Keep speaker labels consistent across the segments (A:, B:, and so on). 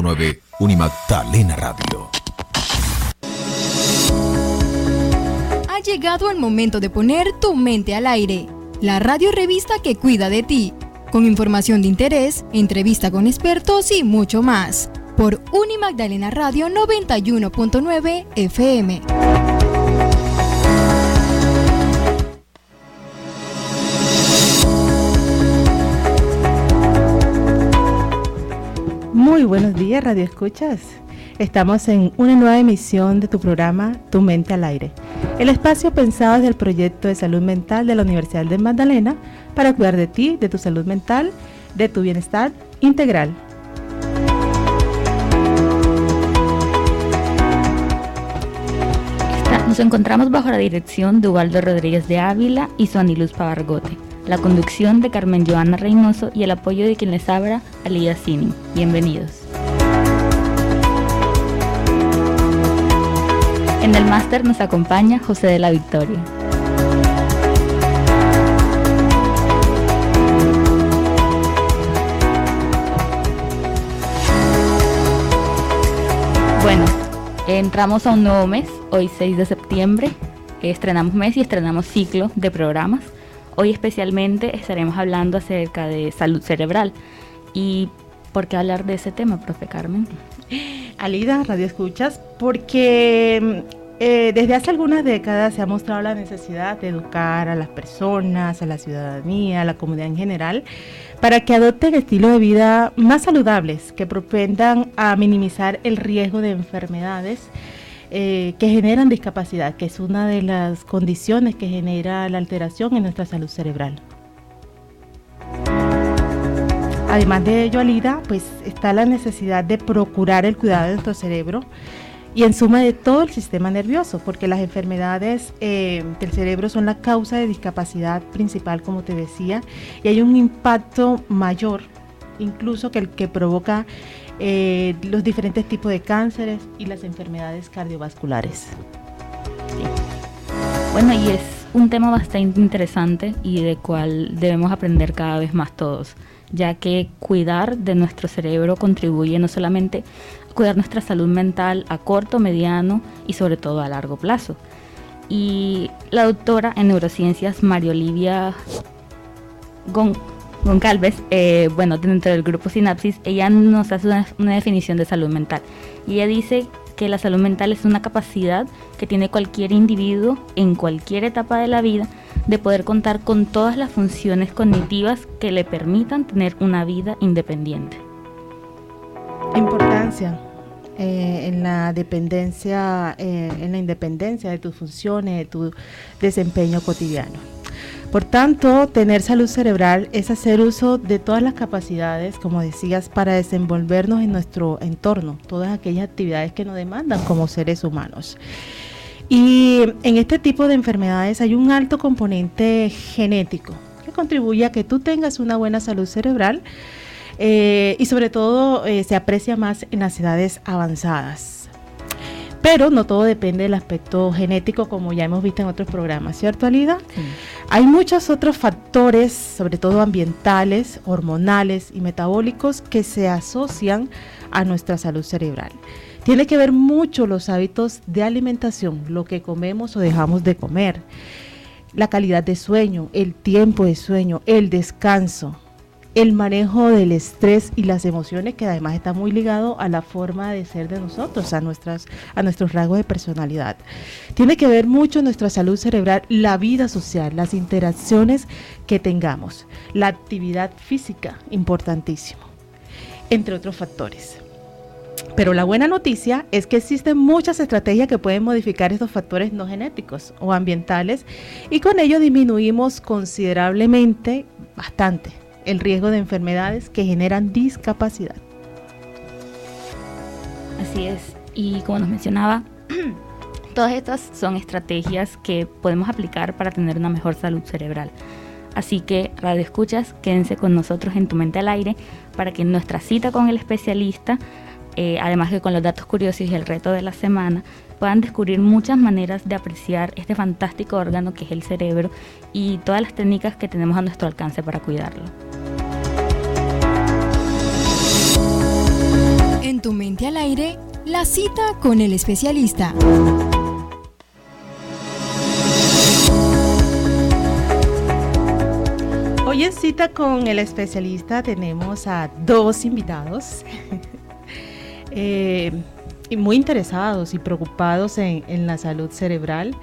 A: 91.9 Unimagdalena Radio.
B: Ha llegado el momento de poner tu mente al aire. La radio revista que cuida de ti. Con información de interés, entrevista con expertos y mucho más. Por Unimagdalena Radio 91.9 FM.
C: Muy buenos días, Radio Escuchas. Estamos en una nueva emisión de tu programa Tu Mente al Aire, el espacio pensado desde el proyecto de salud mental de la Universidad de Magdalena para cuidar de ti, de tu salud mental, de tu bienestar integral.
D: Nos encontramos bajo la dirección de Ubaldo Rodríguez de Ávila y Suani Luz Pavargote, la conducción de Carmen Joana Reynoso y el apoyo de quien les habla, Alida Sini. Bienvenidos. En el máster nos acompaña José de la Victoria. Bueno, entramos a un nuevo mes, hoy 6 de septiembre, estrenamos mes y estrenamos ciclo de programas. Hoy especialmente estaremos hablando acerca de salud cerebral. ¿Y por qué hablar de ese tema, profe Carmen?
C: Alida, Radio Escuchas, porque desde hace algunas décadas se ha mostrado la necesidad de educar a las personas, a la ciudadanía, a la comunidad en general, para que adopten estilos de vida más saludables, que propendan a minimizar el riesgo de enfermedades que generan discapacidad, que es una de las condiciones que genera la alteración en nuestra salud cerebral. Además de ello, Alida, pues está la necesidad de procurar el cuidado de nuestro cerebro y en suma de todo el sistema nervioso, porque las enfermedades del cerebro son la causa de discapacidad principal, como te decía, y hay un impacto mayor, incluso que el que provoca los diferentes tipos de cánceres y las enfermedades cardiovasculares.
D: Sí. Bueno, y es un tema bastante interesante y del cual debemos aprender cada vez más todos, ya que cuidar de nuestro cerebro contribuye no solamente a cuidar nuestra salud mental a corto, mediano y sobre todo a largo plazo. Y la doctora en neurociencias María Olivia Goncalves, dentro del grupo Sinapsis, ella nos hace una definición de salud mental. Y ella dice que la salud mental es una capacidad que tiene cualquier individuo en cualquier etapa de la vida de poder contar con todas las funciones cognitivas que le permitan tener una vida independiente.
C: Importancia en la independencia de tus funciones, de tu desempeño cotidiano. Por tanto, tener salud cerebral es hacer uso de todas las capacidades, como decías, para desenvolvernos en nuestro entorno, todas aquellas actividades que nos demandan como seres humanos. Y en este tipo de enfermedades hay un alto componente genético que contribuye a que tú tengas una buena salud cerebral y sobre todo se aprecia más en las edades avanzadas. Pero no todo depende del aspecto genético, como ya hemos visto en otros programas, ¿cierto, Alida? Sí. Hay muchos otros factores, sobre todo ambientales, hormonales y metabólicos, que se asocian a nuestra salud cerebral. Tiene que ver mucho los hábitos de alimentación, lo que comemos o dejamos de comer, la calidad de sueño, el tiempo de sueño, el descanso, el manejo del estrés y las emociones, que además está muy ligado a la forma de ser de nosotros, a nuestros rasgos de personalidad. Tiene que ver mucho nuestra salud cerebral, la vida social, las interacciones que tengamos, la actividad física, importantísimo, entre otros factores. Pero la buena noticia es que existen muchas estrategias que pueden modificar estos factores no genéticos o ambientales, y con ello disminuimos considerablemente, bastante, el riesgo de enfermedades que generan discapacidad.
D: Así es, y como nos mencionaba, todas estas son estrategias que podemos aplicar para tener una mejor salud cerebral. Así que, Radio Escuchas, quédense con nosotros en Tu Mente al Aire para que en nuestra cita con el especialista, además que con los datos curiosos y el reto de la semana, puedan descubrir muchas maneras de apreciar este fantástico órgano que es el cerebro y todas las técnicas que tenemos a nuestro alcance para cuidarlo.
B: En Tu mente al aire, la cita con el especialista.
C: Hoy en Cita con el especialista tenemos a dos invitados y muy interesados y preocupados en la salud cerebral.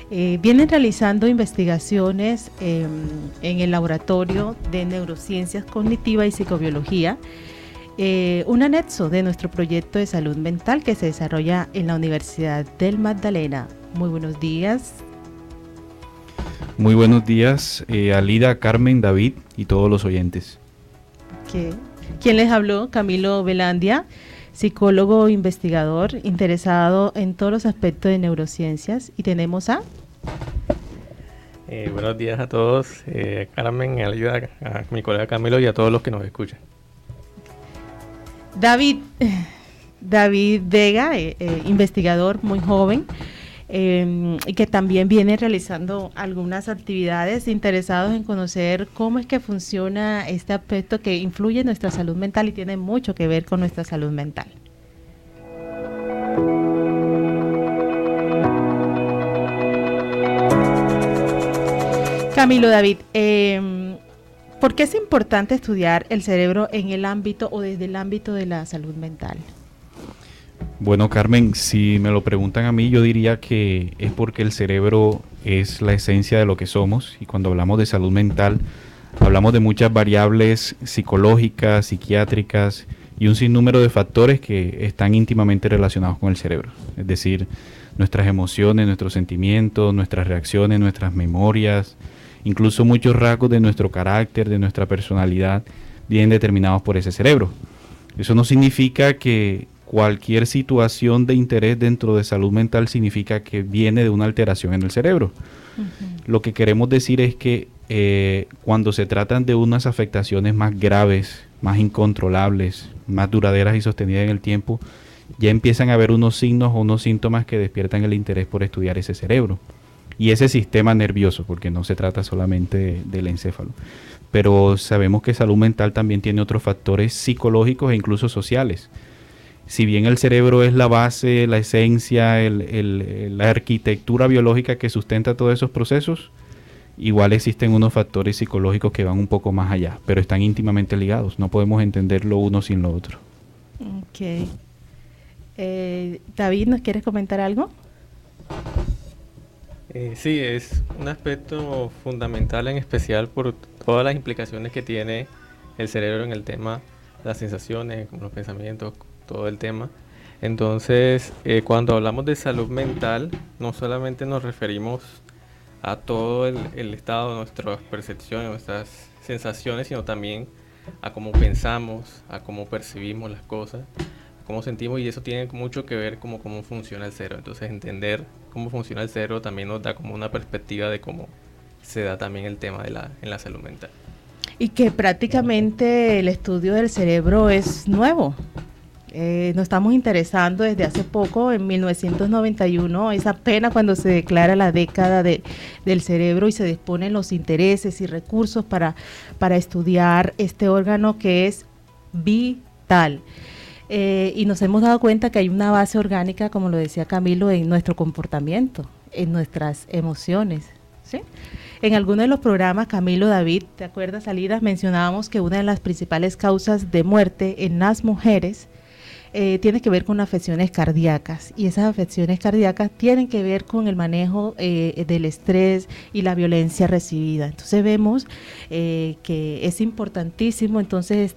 C: Vienen realizando investigaciones en el Laboratorio de Neurociencias Cognitiva y Psicobiología, un anexo de nuestro proyecto de salud mental que se desarrolla en la Universidad del Magdalena. Muy buenos días.
E: Muy buenos días, Alida, Carmen, David y todos los oyentes.
C: ¿Quién les habló? Camilo Velandia, psicólogo investigador interesado en todos los aspectos de neurociencias. Y tenemos a...
F: buenos días a todos, Carmen, Alida, a mi colega Camilo y a todos los que nos escuchan.
C: David Vega, investigador muy joven, y que también viene realizando algunas actividades interesados en conocer cómo es que funciona este aspecto que influye en nuestra salud mental y tiene mucho que ver con nuestra salud mental. Camilo, David, ¿por qué es importante estudiar el cerebro en el ámbito o desde el ámbito de la salud mental?
E: Bueno, Carmen, si me lo preguntan a mí, yo diría que es porque el cerebro es la esencia de lo que somos, y cuando hablamos de salud mental, hablamos de muchas variables psicológicas, psiquiátricas y un sinnúmero de factores que están íntimamente relacionados con el cerebro. Es decir, nuestras emociones, nuestros sentimientos, nuestras reacciones, nuestras memorias, incluso muchos rasgos de nuestro carácter, de nuestra personalidad, vienen determinados por ese cerebro. Eso no significa que cualquier situación de interés dentro de salud mental significa que viene de una alteración en el cerebro. Uh-huh. Lo que queremos decir es que cuando se tratan de unas afectaciones más graves, más incontrolables, más duraderas y sostenidas en el tiempo, ya empiezan a haber unos signos o unos síntomas que despiertan el interés por estudiar ese cerebro y ese sistema nervioso, porque no se trata solamente del encéfalo. Pero sabemos que salud mental también tiene otros factores psicológicos e incluso sociales. Si bien el cerebro es la base, la esencia, la arquitectura biológica que sustenta todos esos procesos, igual existen unos factores psicológicos que van un poco más allá, pero están íntimamente ligados. No podemos entenderlo uno sin lo otro.
C: Ok. David, ¿nos quieres comentar algo?
F: Sí, es un aspecto fundamental, en especial por todas las implicaciones que tiene el cerebro en el tema, las sensaciones, los pensamientos, todo el tema. Entonces, cuando hablamos de salud mental, no solamente nos referimos a todo el estado de nuestras percepciones, nuestras sensaciones, sino también a cómo pensamos, a cómo percibimos las cosas, a cómo sentimos, y eso tiene mucho que ver con cómo funciona el cerebro. Entonces, entender cómo funciona el cerebro también nos da como una perspectiva de cómo se da también el tema en la salud mental.
C: Y que prácticamente el estudio del cerebro es nuevo. Nos estamos interesando desde hace poco, en 1991, es apenas cuando se declara la década del cerebro y se disponen los intereses y recursos para estudiar este órgano que es vital. Y nos hemos dado cuenta que hay una base orgánica, como lo decía Camilo, en nuestro comportamiento, en nuestras emociones, ¿sí? En alguno de los programas, Camilo, David, ¿te acuerdas, Alida? Mencionábamos que una de las principales causas de muerte en las mujeres tiene que ver con afecciones cardíacas, y esas afecciones cardíacas tienen que ver con el manejo del estrés y la violencia recibida. Entonces vemos que es importantísimo entonces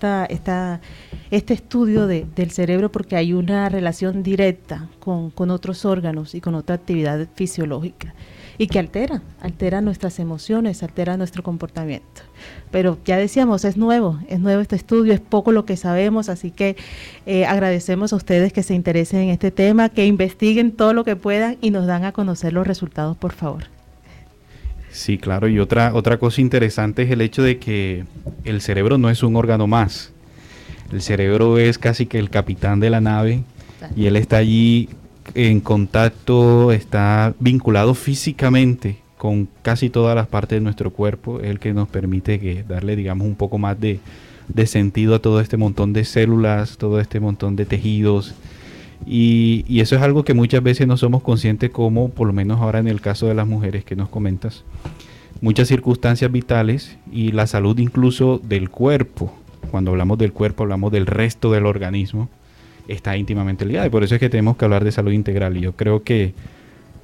C: este estudio del cerebro, porque hay una relación directa con otros órganos y con otra actividad fisiológica, y que altera nuestras emociones, altera nuestro comportamiento. Pero ya decíamos, es nuevo este estudio, es poco lo que sabemos, así que agradecemos a ustedes que se interesen en este tema, que investiguen todo lo que puedan y nos dan a conocer los resultados, por favor.
E: Sí, claro, y otra cosa interesante es el hecho de que el cerebro no es un órgano más. El cerebro es casi que el capitán de la nave, y él está allí en contacto, está vinculado físicamente con casi todas las partes de nuestro cuerpo, es el que nos permite darle, digamos, un poco más de de sentido a todo este montón de células, todo este montón de tejidos. Y eso es algo que muchas veces no somos conscientes, como por lo menos ahora en el caso de las mujeres que nos comentas, muchas circunstancias vitales y la salud incluso del cuerpo. Cuando hablamos del cuerpo hablamos del resto del organismo, está íntimamente ligada, y por eso es que tenemos que hablar de salud integral. Y yo creo que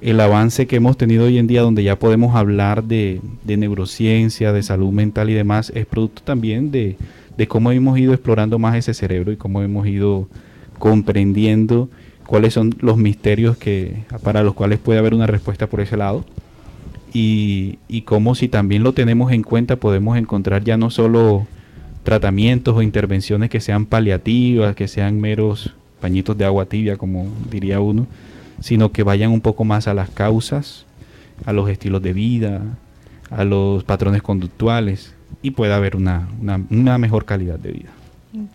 E: el avance que hemos tenido hoy en día, donde ya podemos hablar de neurociencia, de salud mental y demás, es producto también de cómo hemos ido explorando más ese cerebro y cómo hemos ido comprendiendo cuáles son los misterios para los cuales puede haber una respuesta por ese lado, y cómo, si también lo tenemos en cuenta, podemos encontrar ya no solo tratamientos o intervenciones que sean paliativas, que sean meros pañitos de agua tibia, como diría uno, sino que vayan un poco más a las causas, a los estilos de vida, a los patrones conductuales, y pueda haber una mejor calidad de vida.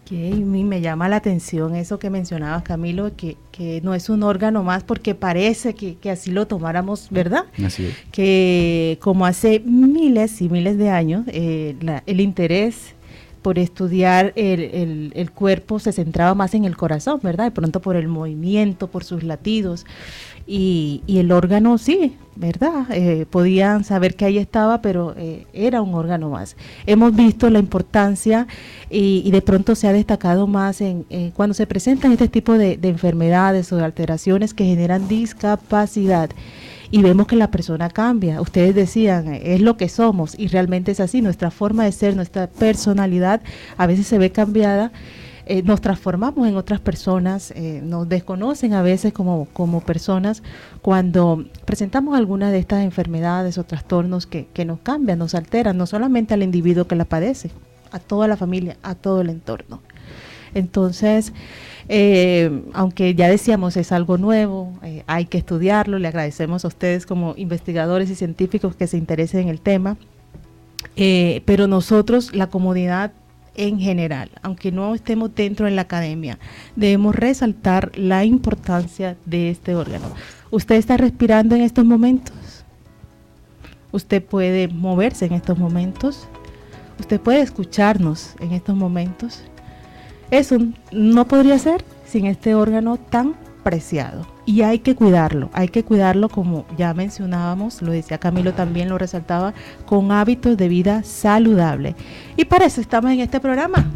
C: Okay, me llama la atención eso que mencionabas, Camilo, que no es un órgano más, porque parece que así lo tomáramos, ¿verdad?
E: Así es.
C: Que como hace miles y miles de años, el interés por estudiar el cuerpo se centraba más en el corazón, ¿verdad? De pronto por el movimiento, por sus latidos, y el órgano sí, ¿verdad? Podían saber que ahí estaba, pero era un órgano más. Hemos visto la importancia y de pronto se ha destacado más en cuando se presentan este tipo de enfermedades o de alteraciones que generan discapacidad. Y vemos que la persona cambia. Ustedes decían, es lo que somos, y realmente es así. Nuestra forma de ser, nuestra personalidad a veces se ve cambiada. Nos transformamos en otras personas, nos desconocen a veces como personas cuando presentamos alguna de estas enfermedades o trastornos que nos cambian, nos alteran, no solamente al individuo que la padece, a toda la familia, a todo el entorno. Entonces, aunque ya decíamos es algo nuevo, hay que estudiarlo, le agradecemos a ustedes como investigadores y científicos que se interesen en el tema, pero nosotros, la comunidad en general, aunque no estemos dentro de la academia, debemos resaltar la importancia de este órgano. ¿Usted está respirando en estos momentos? ¿Usted puede moverse en estos momentos? ¿Usted puede escucharnos en estos momentos? Eso no podría ser sin este órgano tan preciado, y hay que cuidarlo como ya mencionábamos, lo decía Camilo, también lo resaltaba, con hábitos de vida saludable, y para eso estamos en este programa.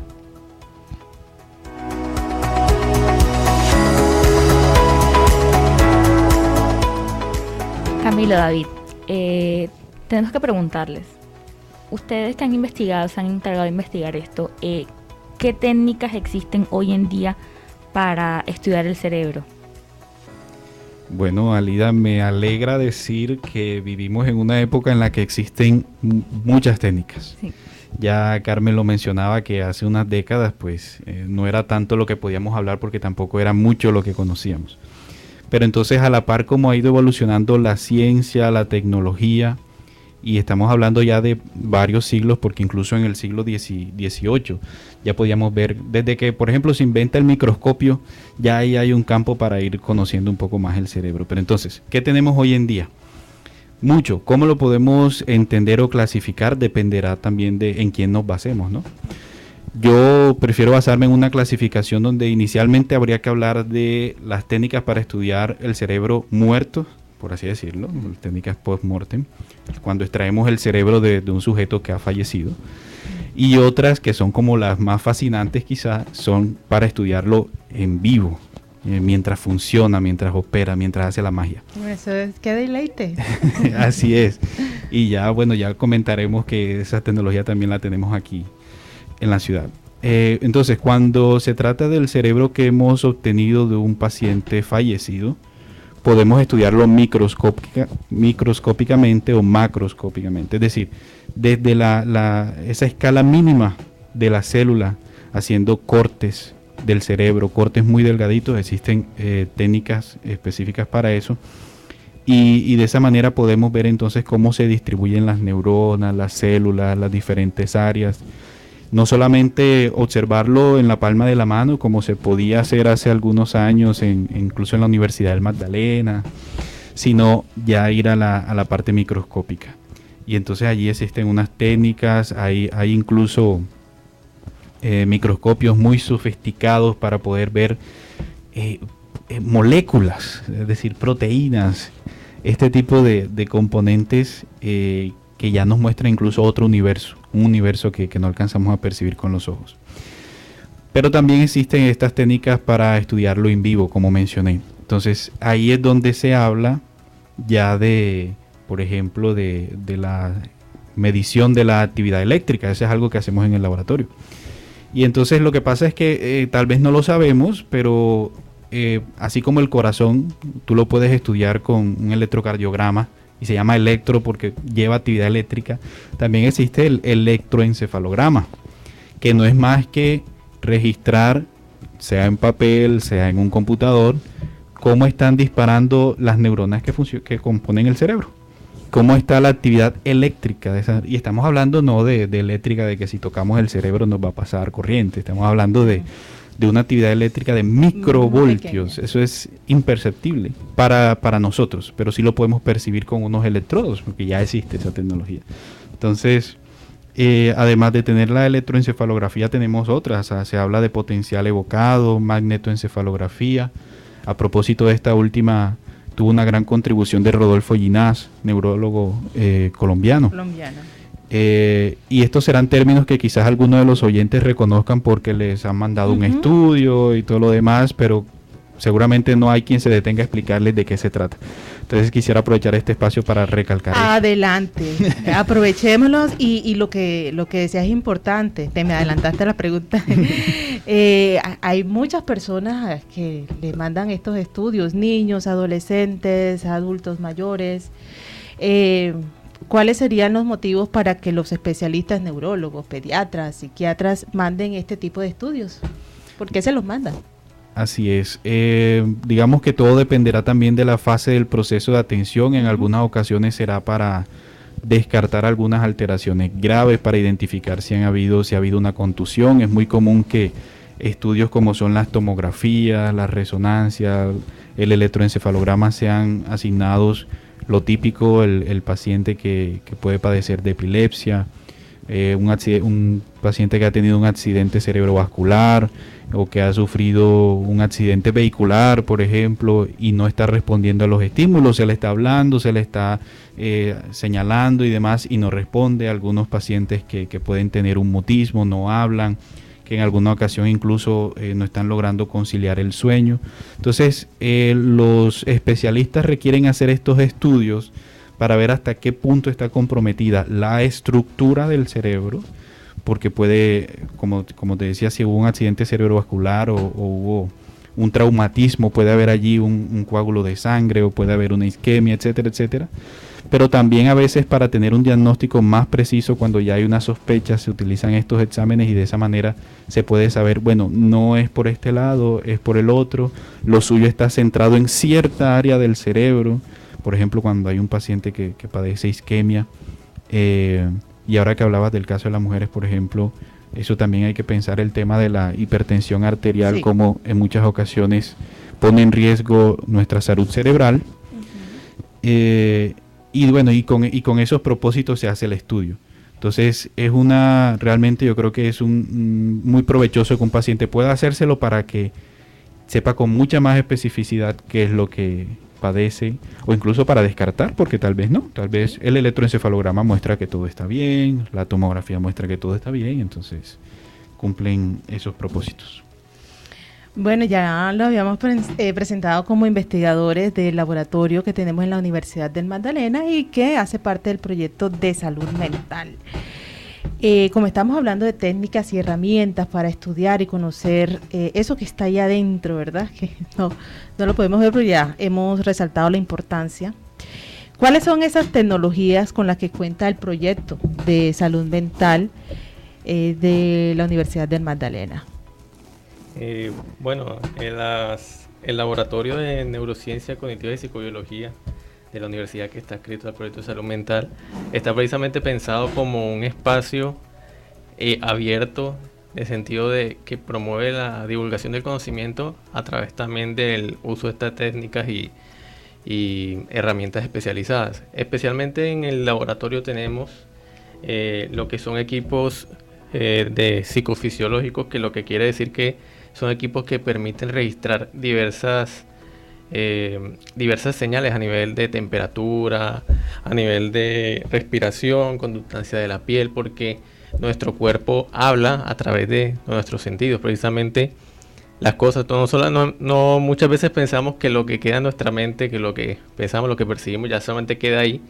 D: Camilo, David, tenemos que preguntarles, ustedes que han investigado, se han encargado de investigar esto, ¿qué técnicas existen hoy en día para estudiar el cerebro?
E: Bueno, Alida, me alegra decir que vivimos en una época en la que existen muchas técnicas.
D: Sí.
E: Ya Carmen lo mencionaba, que hace unas décadas pues no era tanto lo que podíamos hablar, porque tampoco era mucho lo que conocíamos. Pero entonces, a la par como ha ido evolucionando la ciencia, la tecnología, y estamos hablando ya de varios siglos, porque incluso en el siglo XVIII ya podíamos ver, desde que por ejemplo se inventa el microscopio, ya ahí hay un campo para ir conociendo un poco más el cerebro. Pero entonces, ¿qué tenemos hoy en día? Mucho. ¿Cómo lo podemos entender o clasificar? Dependerá también de en quién nos basemos, ¿no? Yo prefiero basarme en una clasificación donde inicialmente habría que hablar de las técnicas para estudiar el cerebro muerto, por así decirlo, técnicas post-mortem, cuando extraemos el cerebro de un sujeto que ha fallecido, y otras que son como las más fascinantes quizás, son para estudiarlo en vivo, mientras funciona, mientras opera, mientras hace la magia.
C: Eso es, qué deleite.
E: Así es, y ya bueno, ya comentaremos que esa tecnología también la tenemos aquí en la ciudad. Entonces, cuando se trata del cerebro que hemos obtenido de un paciente fallecido, podemos estudiarlo microscópicamente o macroscópicamente, es decir, desde esa escala mínima de la célula, haciendo cortes del cerebro, cortes muy delgaditos. Existen técnicas específicas para eso, y de esa manera podemos ver entonces cómo se distribuyen las neuronas, las células, las diferentes áreas. No solamente observarlo en la palma de la mano, como se podía hacer hace algunos años, incluso en la Universidad del Magdalena, sino ya ir a la parte microscópica. Y entonces allí existen unas técnicas, hay incluso microscopios muy sofisticados para poder ver moléculas, es decir, proteínas, este tipo de componentes que ya nos muestra incluso otro universo, un universo que no alcanzamos a percibir con los ojos. Pero también existen estas técnicas para estudiarlo en vivo, como mencioné. Entonces ahí es donde se habla ya de, por ejemplo, de la medición de la actividad eléctrica. Eso es algo que hacemos en el laboratorio. Y entonces lo que pasa es que tal vez no lo sabemos, pero así como el corazón, tú lo puedes estudiar con un electrocardiograma, y se llama electro porque lleva actividad eléctrica. También existe el electroencefalograma, que no es más que registrar, sea en papel, sea en un computador, cómo están disparando las neuronas que componen el cerebro, cómo está la actividad eléctrica de esa, y estamos hablando no de eléctrica de que si tocamos el cerebro nos va a pasar corriente, estamos hablando de una actividad eléctrica de microvoltios. Eso es imperceptible para nosotros, pero sí lo podemos percibir con unos electrodos, porque ya existe esa tecnología. Entonces, además de tener la electroencefalografía, tenemos otras. Se habla de potencial evocado, magnetoencefalografía. A propósito de esta última, tuvo una gran contribución de Rodolfo Ginás, neurólogo colombiano. Y estos serán términos que quizás algunos de los oyentes reconozcan porque les han mandado un estudio y todo lo demás, pero seguramente no hay quien se detenga a explicarles de qué se trata. Entonces quisiera aprovechar este espacio para recalcar
C: Adelante, aprovechémoslos y lo que decías es importante, te me adelantaste a la pregunta. Hay muchas personas que le mandan estos estudios, niños, adolescentes, adultos mayores. ¿Cuáles serían los motivos para que los especialistas, neurólogos, pediatras, psiquiatras manden este tipo de estudios? ¿Por qué se los mandan?
E: Así es. Digamos que todo dependerá también de la fase del proceso de atención. En algunas ocasiones será para descartar algunas alteraciones graves, para identificar si ha habido una contusión. Es muy común que estudios como son las tomografías, las resonancias, el electroencefalograma sean asignados. Lo típico, el paciente que puede padecer de epilepsia, un paciente que ha tenido un accidente cerebrovascular o que ha sufrido un accidente vehicular, por ejemplo, y no está respondiendo a los estímulos, se le está hablando, se le está señalando y demás, y no responde. Algunos pacientes que pueden tener un mutismo, no hablan, que en alguna ocasión incluso no están logrando conciliar el sueño. Entonces, los especialistas requieren hacer estos estudios para ver hasta qué punto está comprometida la estructura del cerebro, porque puede, como te decía, si hubo un accidente cerebrovascular o hubo un traumatismo, puede haber allí un coágulo de sangre o puede haber una isquemia, etcétera, etcétera. Pero también a veces para tener un diagnóstico más preciso, cuando ya hay una sospecha, se utilizan estos exámenes y de esa manera se puede saber, bueno, no es por este lado, es por el otro, lo suyo está centrado en cierta área del cerebro. Por ejemplo, cuando hay un paciente que padece isquemia, y ahora que hablabas del caso de las mujeres, por ejemplo, eso también hay que pensar el tema de la hipertensión arterial, sí, como en muchas ocasiones pone en riesgo nuestra salud cerebral. Y bueno, y con esos propósitos se hace el estudio. Entonces realmente yo creo que es muy provechoso que un paciente pueda hacérselo para que sepa con mucha más especificidad qué es lo que padece, o incluso para descartar, porque tal vez no, tal vez el electroencefalograma muestra que todo está bien, la tomografía muestra que todo está bien, entonces cumplen esos propósitos.
C: Bueno, ya lo habíamos presentado como investigadores del laboratorio que tenemos en la Universidad del Magdalena y que hace parte del proyecto de salud mental. Como estamos hablando de técnicas y herramientas para estudiar y conocer eso que está ahí adentro, ¿verdad? Que no lo podemos ver, pero ya hemos resaltado la importancia. ¿Cuáles son esas tecnologías con las que cuenta el proyecto de salud mental de la Universidad del Magdalena?
F: Bueno, el laboratorio de neurociencia cognitiva y psicobiología de la universidad que está adscrito al proyecto de salud mental está precisamente pensado como un espacio abierto, en el sentido de que promueve la divulgación del conocimiento a través también del uso de estas técnicas y herramientas especializadas. Especialmente en el laboratorio tenemos lo que son equipos de psicofisiológicos, que lo que quiere decir que son equipos que permiten registrar diversas señales a nivel de temperatura, a nivel de respiración, conductancia de la piel, porque nuestro cuerpo habla a través de nuestros sentidos. Precisamente las cosas, no muchas veces pensamos que lo que queda en nuestra mente, que lo que pensamos, lo que percibimos ya solamente queda ahí,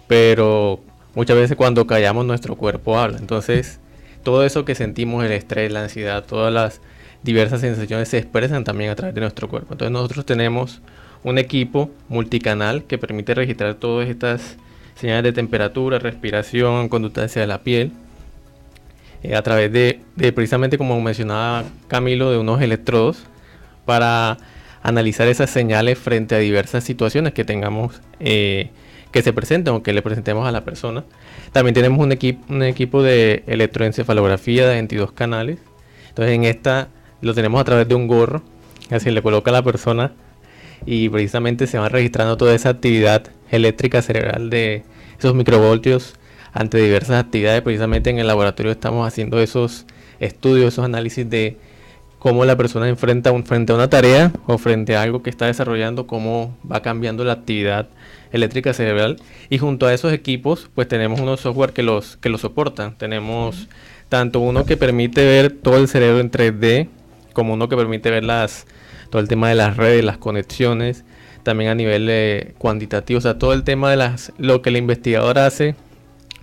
F: pero muchas veces cuando callamos nuestro cuerpo habla. Entonces todo eso que sentimos, el estrés, la ansiedad, todas las diversas sensaciones se expresan también a través de nuestro cuerpo. Entonces nosotros tenemos un equipo multicanal que permite registrar todas estas señales de temperatura, respiración, conductancia de la piel, a través de precisamente, como mencionaba Camilo, de unos electrodos para analizar esas señales frente a diversas situaciones que tengamos, que se presenten o que le presentemos a la persona. También tenemos un equipo de electroencefalografía de 22 canales. Entonces en esta lo tenemos a través de un gorro, así le coloca a la persona y precisamente se va registrando toda esa actividad eléctrica cerebral de esos microvoltios ante diversas actividades. Precisamente en el laboratorio estamos haciendo esos estudios, esos análisis de cómo la persona frente a una tarea o frente a algo que está desarrollando, cómo va cambiando la actividad eléctrica cerebral. Y junto a esos equipos pues tenemos unos software que los soportan. Tenemos tanto uno que permite ver todo el cerebro en 3D, como uno que permite ver todo el tema de las redes, las conexiones, también a nivel cuantitativo, o sea, todo el tema de lo que el investigador hace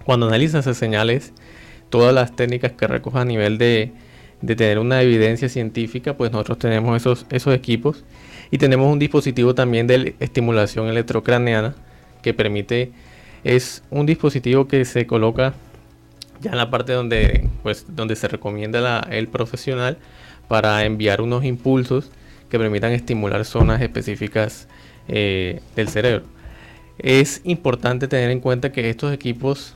F: cuando analiza esas señales, todas las técnicas que recoge a nivel de tener una evidencia científica, pues nosotros tenemos esos equipos. Y tenemos un dispositivo también de estimulación electrocraneana que permite, es un dispositivo que se coloca ya en la parte donde se recomienda el profesional para enviar unos impulsos que permitan estimular zonas específicas del cerebro. Es importante tener en cuenta que estos equipos,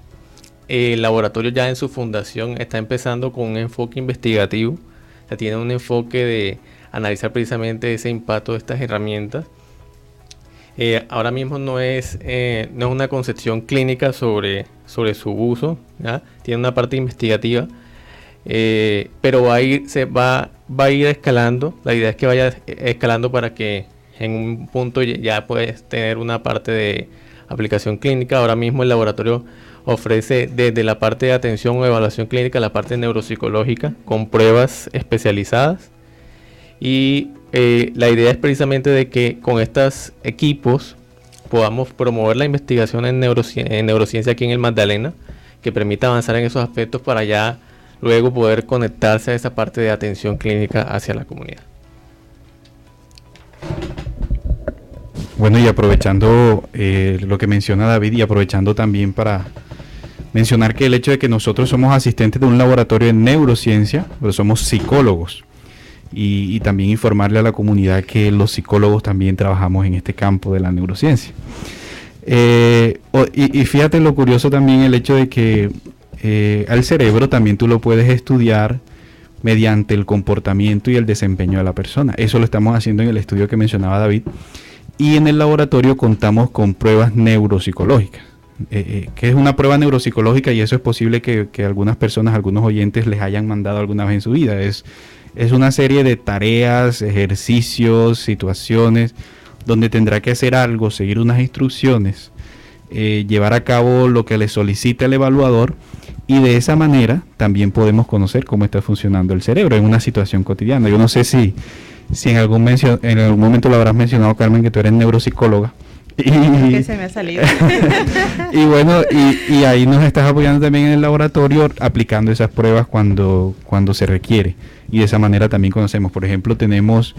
F: el laboratorio ya en su fundación está empezando con un enfoque investigativo, o sea, tiene un enfoque de analizar precisamente ese impacto de estas herramientas. Ahora mismo no es una concepción clínica sobre su uso, ¿ya? Tiene una parte investigativa, pero va a ir escalando. La idea es que vaya escalando para que en un punto ya puedes tener una parte de aplicación clínica. Ahora mismo el laboratorio ofrece desde la parte de atención o evaluación clínica la parte neuropsicológica con pruebas especializadas. Y la idea es precisamente de que con estos equipos podamos promover la investigación en neurociencia aquí en el Magdalena, que permita avanzar en esos aspectos para ya luego poder conectarse a esa parte de atención clínica hacia la comunidad.
E: Bueno, y aprovechando lo que menciona David, y aprovechando también para mencionar que el hecho de que nosotros somos asistentes de un laboratorio en neurociencia, pero somos psicólogos, y también informarle a la comunidad que los psicólogos también trabajamos en este campo de la neurociencia. Y fíjate lo curioso también el hecho de que al cerebro también tú lo puedes estudiar mediante el comportamiento y el desempeño de la persona. Eso lo estamos haciendo en el estudio que mencionaba David. Y en el laboratorio contamos con pruebas neuropsicológicas. Que es una prueba neuropsicológica, y eso es posible que algunas personas, algunos oyentes les hayan mandado alguna vez en su vida. Es una serie de tareas, ejercicios, situaciones donde tendrá que hacer algo, seguir unas instrucciones, llevar a cabo lo que le solicita el evaluador, y de esa manera también podemos conocer cómo está funcionando el cerebro en una situación cotidiana. Yo no sé si en algún momento lo habrás mencionado, Carmen, que tú eres neuropsicóloga.
C: Que se me ha salido.
E: Y bueno, y ahí nos estás apoyando también en el laboratorio, aplicando esas pruebas cuando se requiere. Y de esa manera también conocemos, por ejemplo, tenemos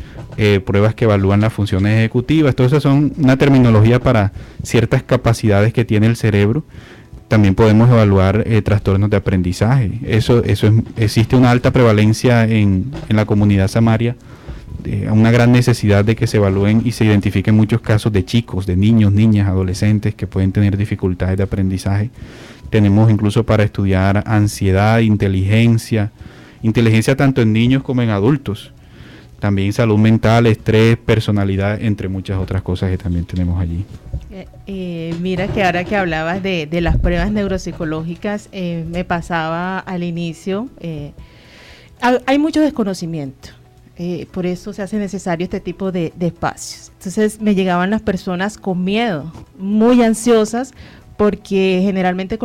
E: pruebas que evalúan las funciones ejecutivas. Todas esas son una terminología para ciertas capacidades que tiene el cerebro. También podemos evaluar trastornos de aprendizaje. Existe una alta prevalencia en la comunidad samaria, una gran necesidad de que se evalúen y se identifiquen muchos casos de chicos, de niños, niñas, adolescentes que pueden tener dificultades de aprendizaje. Tenemos incluso para estudiar ansiedad, inteligencia tanto en niños como en adultos. También salud mental, estrés, personalidad, entre muchas otras cosas que también tenemos allí.
C: Mira que ahora que hablabas de las pruebas neuropsicológicas, me pasaba al inicio, hay mucho desconocimiento, por eso se hace necesario este tipo de espacios. Entonces me llegaban las personas con miedo, muy ansiosas, porque generalmente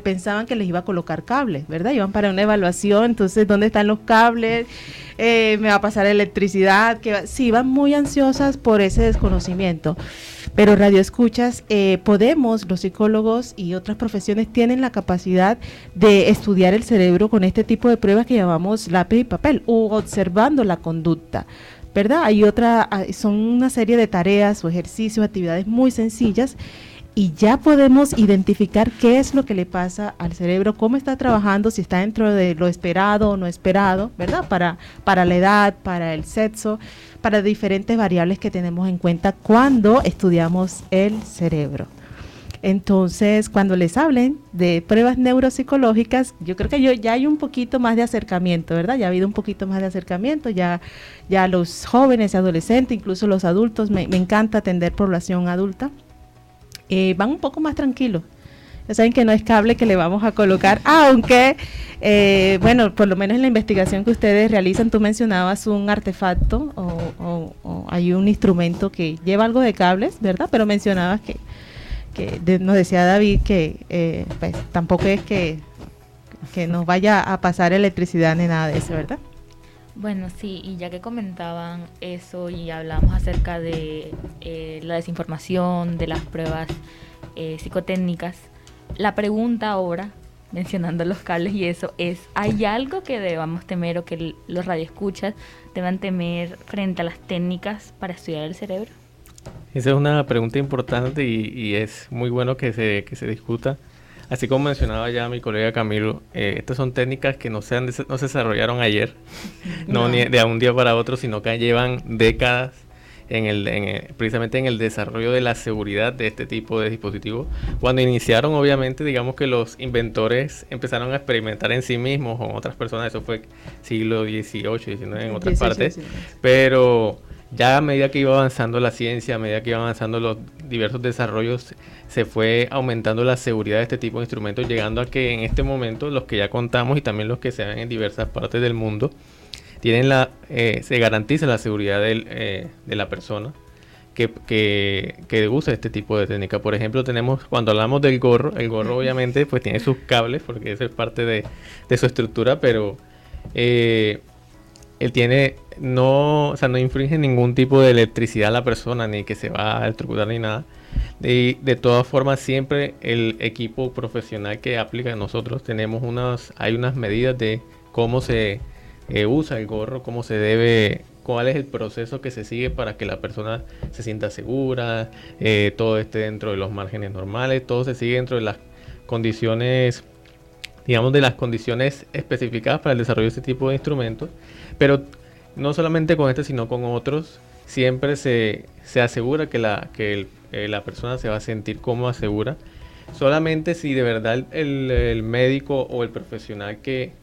C: pensaban que les iba a colocar cables, ¿verdad? Iban para una evaluación, entonces, ¿dónde están los cables? Me va a pasar electricidad. Sí, iban muy ansiosas por ese desconocimiento. Pero Radio Escuchas, los psicólogos y otras profesiones tienen la capacidad de estudiar el cerebro con este tipo de pruebas que llamamos lápiz y papel, o observando la conducta, ¿verdad? Son una serie de tareas o ejercicios, actividades muy sencillas, y ya podemos identificar qué es lo que le pasa al cerebro, cómo está trabajando, si está dentro de lo esperado o no esperado, ¿verdad? Para la edad, para el sexo, para diferentes variables que tenemos en cuenta cuando estudiamos el cerebro. Entonces, cuando les hablen de pruebas neuropsicológicas, yo creo que ya hay un poquito más de acercamiento, ¿verdad? Ya ha habido un poquito más de acercamiento, ya los jóvenes, adolescentes, incluso los adultos, me encanta atender población adulta. Van un poco más tranquilos. Ya saben que no es cable que le vamos a colocar, aunque, por lo menos en la investigación que ustedes realizan, tú mencionabas un artefacto o hay un instrumento que lleva algo de cables, ¿verdad? Pero mencionabas que nos decía David que pues tampoco es que nos vaya a pasar electricidad ni nada de eso, ¿verdad?
D: Bueno, sí, y ya que comentaban eso y hablamos acerca de la desinformación, de las pruebas psicotécnicas, la pregunta ahora, mencionando los cables y eso, es, ¿hay algo que debamos temer o que los radioescuchas deban temer frente a las técnicas para estudiar el cerebro?
F: Esa es una pregunta importante y es muy bueno que se discuta. Así como mencionaba ya mi colega Camilo, estas son técnicas que no se desarrollaron ayer, no ni de un día para otro, sino que llevan décadas precisamente en el desarrollo de la seguridad de este tipo de dispositivos. Cuando iniciaron, obviamente, digamos que los inventores empezaron a experimentar en sí mismos o en otras personas, eso fue siglo XVIII, XIX en otras partes, pero ya a medida que iba avanzando la ciencia, a medida que iban avanzando los diversos desarrollos, se fue aumentando la seguridad de este tipo de instrumentos, llegando a que en este momento los que ya contamos y también los que se ven en diversas partes del mundo, se garantiza la seguridad de la persona que usa este tipo de técnica. Por ejemplo, cuando hablamos del gorro, el gorro obviamente pues tiene sus cables, porque eso es parte de su estructura, pero él no infringe ningún tipo de electricidad a la persona, ni que se va a electrocutar ni nada. De todas formas, siempre el equipo profesional que aplica, nosotros hay unas medidas de cómo se usa el gorro, cuál es el proceso que se sigue para que la persona se sienta segura, todo esté dentro de los márgenes normales, todo se sigue dentro de las condiciones, digamos, de las condiciones especificadas para el desarrollo de este tipo de instrumentos. Pero no solamente con este, sino con otros, siempre se asegura que la persona se va a sentir cómoda, segura. Solamente si de verdad el médico o el profesional que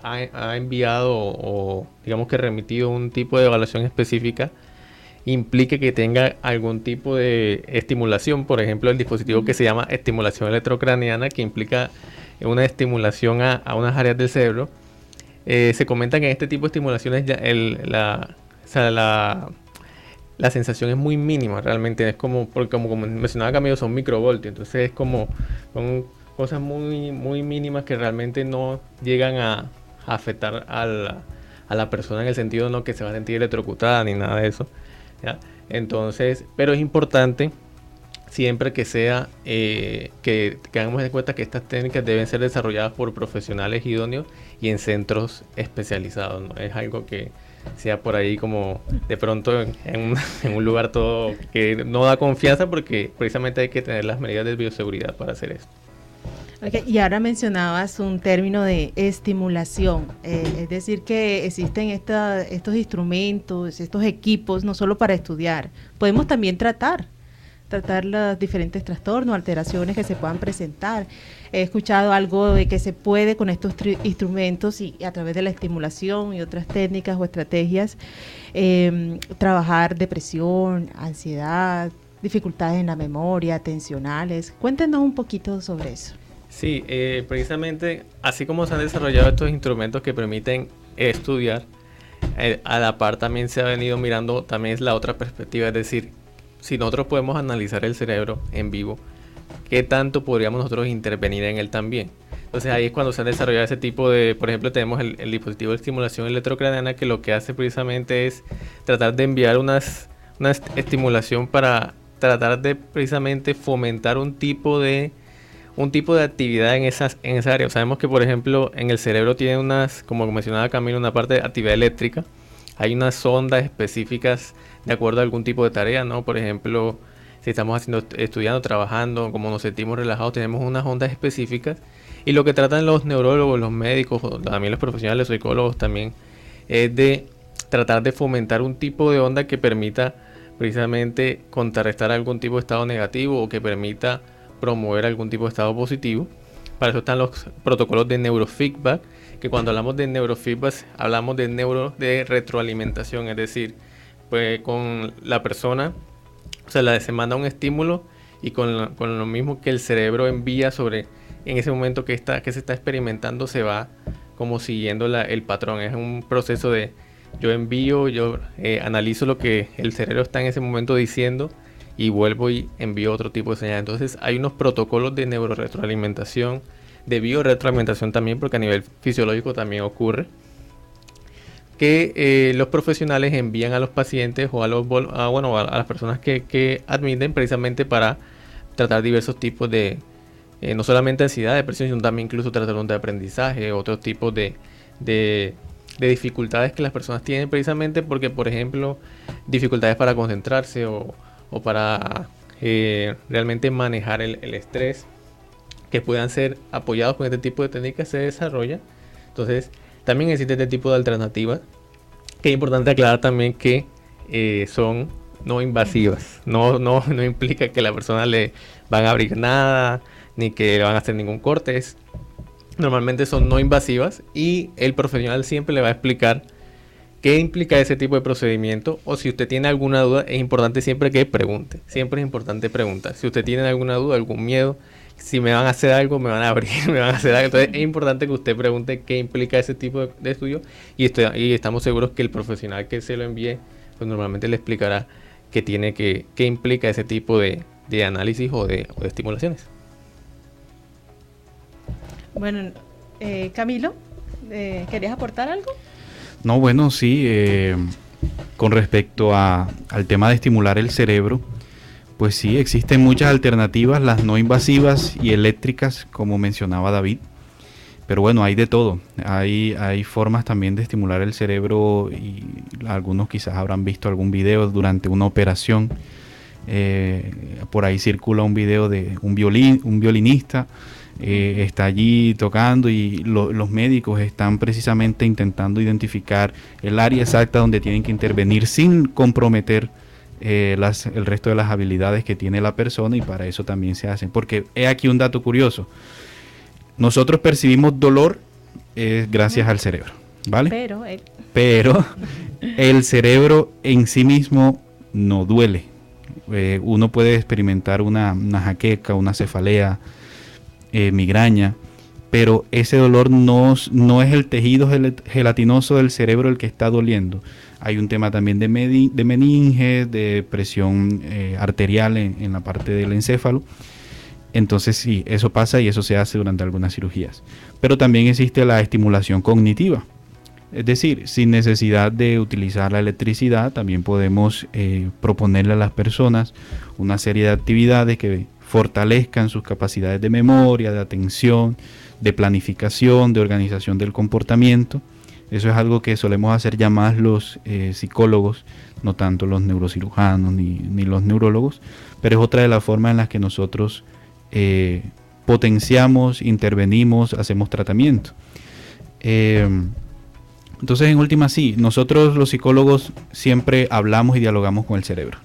F: ha enviado o digamos que remitido un tipo de evaluación específica implique que tenga algún tipo de estimulación, por ejemplo el dispositivo que se llama estimulación electrocraniana, que implica una estimulación a unas áreas del cerebro. Se comenta que en este tipo de estimulaciones la sensación es muy mínima, realmente es porque como mencionaba Camilo, son microvoltios, entonces son cosas muy, muy mínimas que realmente no llegan a afectar a la persona en el sentido no que se va a sentir electrocutada ni nada de eso, ¿ya? Entonces, pero es importante siempre que tengamos en cuenta que estas técnicas deben ser desarrolladas por profesionales idóneos y en centros especializados, no es algo que sea por ahí como de pronto en un lugar todo que no da confianza, porque precisamente hay que tener las medidas de bioseguridad para hacer esto.
C: Okay, y ahora mencionabas un término de estimulación, es decir que existen estos instrumentos, estos equipos, no solo para estudiar, podemos también tratar los diferentes trastornos, alteraciones que se puedan presentar. He escuchado algo de que se puede con estos instrumentos y a través de la estimulación y otras técnicas o estrategias trabajar depresión, ansiedad, dificultades en la memoria, atencionales. Cuéntenos un poquito sobre eso.
F: Sí, precisamente así como se han desarrollado estos instrumentos que permiten estudiar, a la par también se ha venido mirando también es la otra perspectiva, es decir, si nosotros podemos analizar el cerebro en vivo, ¿qué tanto podríamos nosotros intervenir en él también? Entonces ahí es cuando se han desarrollado ese tipo de, por ejemplo, tenemos el dispositivo de estimulación electrocraniana que lo que hace precisamente es tratar de enviar una estimulación para tratar de precisamente fomentar un tipo de actividad en esa área. Sabemos que, por ejemplo, en el cerebro tiene unas, como mencionaba Camilo, una parte de actividad eléctrica. Hay unas ondas específicas de acuerdo a algún tipo de tarea, ¿no? Por ejemplo, si estamos estudiando, trabajando, como nos sentimos relajados, tenemos unas ondas específicas. Y lo que tratan los neurólogos, los médicos, también los profesionales, los psicólogos también, es de tratar de fomentar un tipo de onda que permita precisamente contrarrestar algún tipo de estado negativo o que permita promover algún tipo de estado positivo. Para eso están los protocolos de neurofeedback, que cuando hablamos de neurofeedback hablamos de retroalimentación, es decir, pues con la persona, o sea, se manda un estímulo y con lo mismo que el cerebro envía sobre, en ese momento que se está experimentando, se va como siguiendo el patrón. Es un proceso de yo envío, yo analizo lo que el cerebro está en ese momento diciendo y vuelvo y envío otro tipo de señal. Entonces hay unos protocolos de neuroretroalimentación, de bioretroalimentación también, porque a nivel fisiológico también ocurre, que los profesionales envían a los pacientes o a las personas que admiten precisamente para tratar diversos tipos de, no solamente ansiedad, depresión, sino también incluso trastornos de aprendizaje, otros tipos de dificultades que las personas tienen precisamente porque, por ejemplo, dificultades para concentrarse o para realmente manejar el estrés, que puedan ser apoyados con este tipo de técnicas, se desarrolla. Entonces, también existe este tipo de alternativas, que es importante aclarar también que son no invasivas. No implica que la persona le van a abrir nada, ni que le van a hacer ningún corte. Normalmente son no invasivas y el profesional siempre le va a explicar qué implica ese tipo de procedimiento, o si usted tiene alguna duda, es importante siempre que pregunte. Siempre es importante preguntar. Si usted tiene alguna duda, algún miedo, si me van a hacer algo, me van a abrir, me van a hacer algo. Entonces es importante que usted pregunte qué implica ese tipo de estudio y estamos seguros que el profesional que se lo envíe, pues normalmente le explicará qué implica ese tipo de análisis o de estimulaciones.
C: Bueno, Camilo, ¿querías aportar algo?
E: No, bueno, sí, con respecto al tema de estimular el cerebro, pues sí, existen muchas alternativas, las no invasivas y eléctricas, como mencionaba David, pero bueno, hay de todo, hay formas también de estimular el cerebro y algunos quizás habrán visto algún video durante una operación, por ahí circula un video de un violinista, está allí tocando y los médicos están precisamente intentando identificar el área exacta donde tienen que intervenir sin comprometer el resto de las habilidades que tiene la persona, y para eso también se hacen. Porque he aquí un dato curioso: nosotros percibimos dolor gracias al cerebro, ¿vale? Pero el cerebro en sí mismo no duele. Uno puede experimentar una jaqueca, una cefalea, migraña, pero ese dolor no es el tejido gelatinoso del cerebro el que está doliendo. Hay un tema también de meninge, de presión arterial en la parte del encéfalo. Entonces sí, eso pasa y eso se hace durante algunas cirugías. Pero también existe la estimulación cognitiva. Es decir, sin necesidad de utilizar la electricidad, también podemos proponerle a las personas una serie de actividades que fortalezcan sus capacidades de memoria, de atención, de planificación, de organización del comportamiento. Eso es algo que solemos hacer ya más los psicólogos, no tanto los neurocirujanos ni los neurólogos, pero es otra de las formas en las que nosotros potenciamos, intervenimos, hacemos tratamiento. Entonces, en última, sí, nosotros los psicólogos siempre hablamos y dialogamos con el cerebro.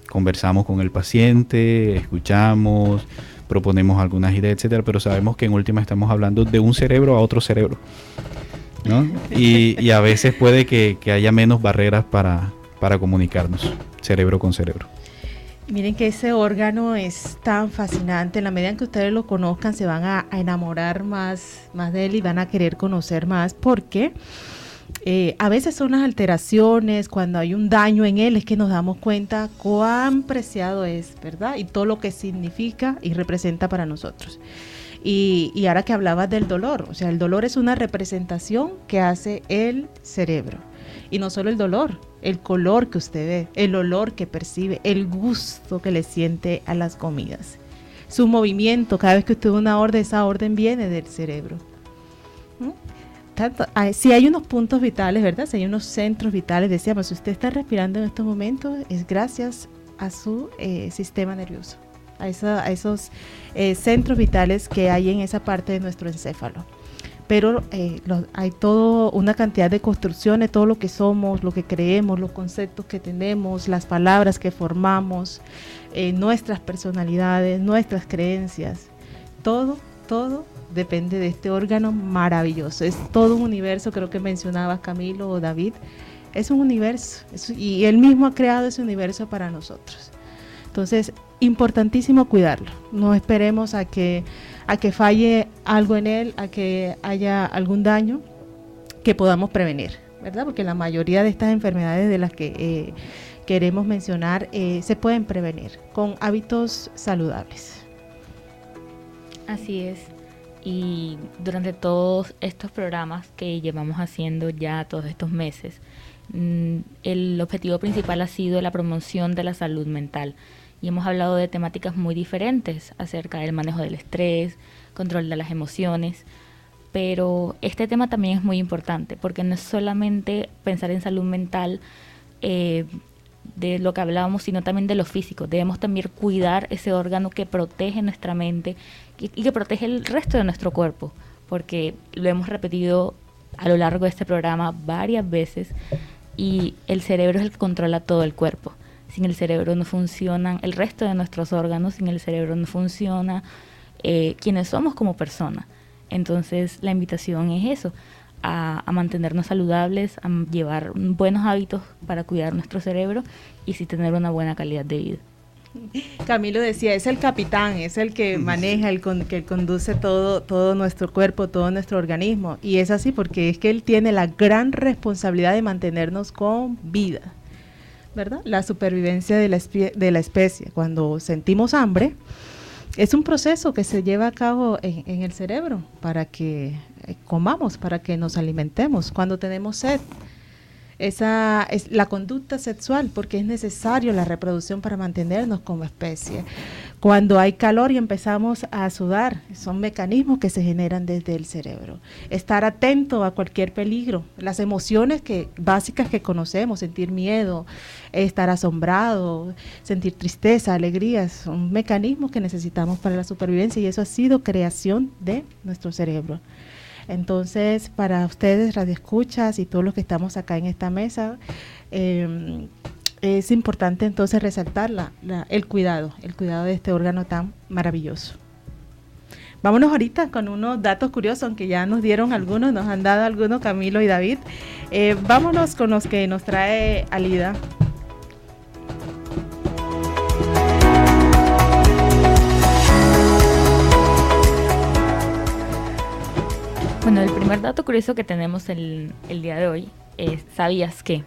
E: Conversamos con el paciente, escuchamos, proponemos algunas ideas, etcétera, pero sabemos que en última estamos hablando de un cerebro a otro cerebro, ¿no? Y a veces puede que haya menos barreras para comunicarnos, cerebro con cerebro.
C: Miren que ese órgano es tan fascinante. En la medida en que ustedes lo conozcan, se van a enamorar más de él y van a querer conocer más, porque a veces son las alteraciones, cuando hay un daño en él, es que nos damos cuenta cuán preciado es, ¿verdad? Y todo lo que significa y representa para nosotros. Y ahora que hablabas del dolor, o sea, el dolor es una representación que hace el cerebro. Y no solo el dolor, el color que usted ve, el olor que percibe, el gusto que le siente a las comidas. Su movimiento, cada vez que usted da una orden, esa orden viene del cerebro. Si hay unos puntos vitales, ¿verdad? Si hay unos centros vitales, decíamos, si usted está respirando en estos momentos, es gracias a su sistema nervioso, a esos centros vitales que hay en esa parte de nuestro encéfalo. Pero hay toda una cantidad de construcciones, todo lo que somos, lo que creemos, los conceptos que tenemos, las palabras que formamos, nuestras personalidades, nuestras creencias, todo depende de este órgano maravilloso. Es todo un universo, creo que mencionabas Camilo o David, es un universo, y él mismo ha creado ese universo para nosotros. Entonces, importantísimo cuidarlo. No esperemos a que falle algo en él, a que haya algún daño que podamos prevenir, ¿verdad? Porque la mayoría de estas enfermedades de las que queremos mencionar se pueden prevenir con hábitos saludables.
D: Así es. Y durante todos estos programas que llevamos haciendo ya todos estos meses, el objetivo principal ha sido la promoción de la salud mental. Y hemos hablado de temáticas muy diferentes acerca del manejo del estrés, control de las emociones, pero este tema también es muy importante porque no es solamente pensar en salud mental de lo que hablábamos, sino también de lo físico. Debemos también cuidar ese órgano que protege nuestra mente y que protege el resto de nuestro cuerpo, porque lo hemos repetido a lo largo de este programa varias veces y el cerebro es el que controla todo el cuerpo. Sin el cerebro no funcionan el resto de nuestros órganos, sin el cerebro no funciona quienes somos como personas. Entonces la invitación es eso, a mantenernos saludables, a llevar buenos hábitos para cuidar nuestro cerebro y sí tener una buena calidad de vida.
C: Camilo decía, es el capitán, es el que maneja, que conduce todo nuestro cuerpo, todo nuestro organismo. Y es así porque es que él tiene la gran responsabilidad de mantenernos con vida, ¿verdad? La supervivencia de la especie. Cuando sentimos hambre, es un proceso que se lleva a cabo en el cerebro para que comamos, para que nos alimentemos. Cuando tenemos sed, esa es la conducta sexual, porque es necesario la reproducción para mantenernos como especie. Cuando hay calor y empezamos a sudar, son mecanismos que se generan desde el cerebro. Estar atento a cualquier peligro, las emociones básicas que conocemos, sentir miedo, estar asombrado, sentir tristeza, alegría, son mecanismos que necesitamos para la supervivencia y eso ha sido creación de nuestro cerebro. Entonces, para ustedes, radioescuchas y todos los que estamos acá en esta mesa, es importante entonces resaltar el cuidado de este órgano tan maravilloso. Vámonos ahorita con unos datos curiosos, aunque ya nos dieron algunos, nos han dado algunos Camilo y David. Vámonos con los que nos trae Alida.
D: Bueno, el primer dato curioso que tenemos el día de hoy es, ¿sabías que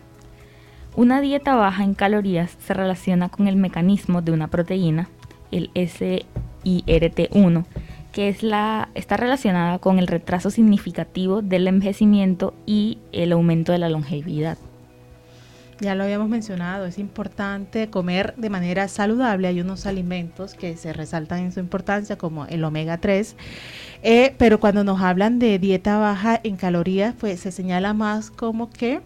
D: una dieta baja en calorías se relaciona con el mecanismo de una proteína, el SIRT1, que está relacionada con el retraso significativo del envejecimiento y el aumento de la longevidad?
C: Ya lo habíamos mencionado, es importante comer de manera saludable. Hay unos alimentos que se resaltan en su importancia, como el omega 3, pero cuando nos hablan de dieta baja en calorías, pues se señala más como que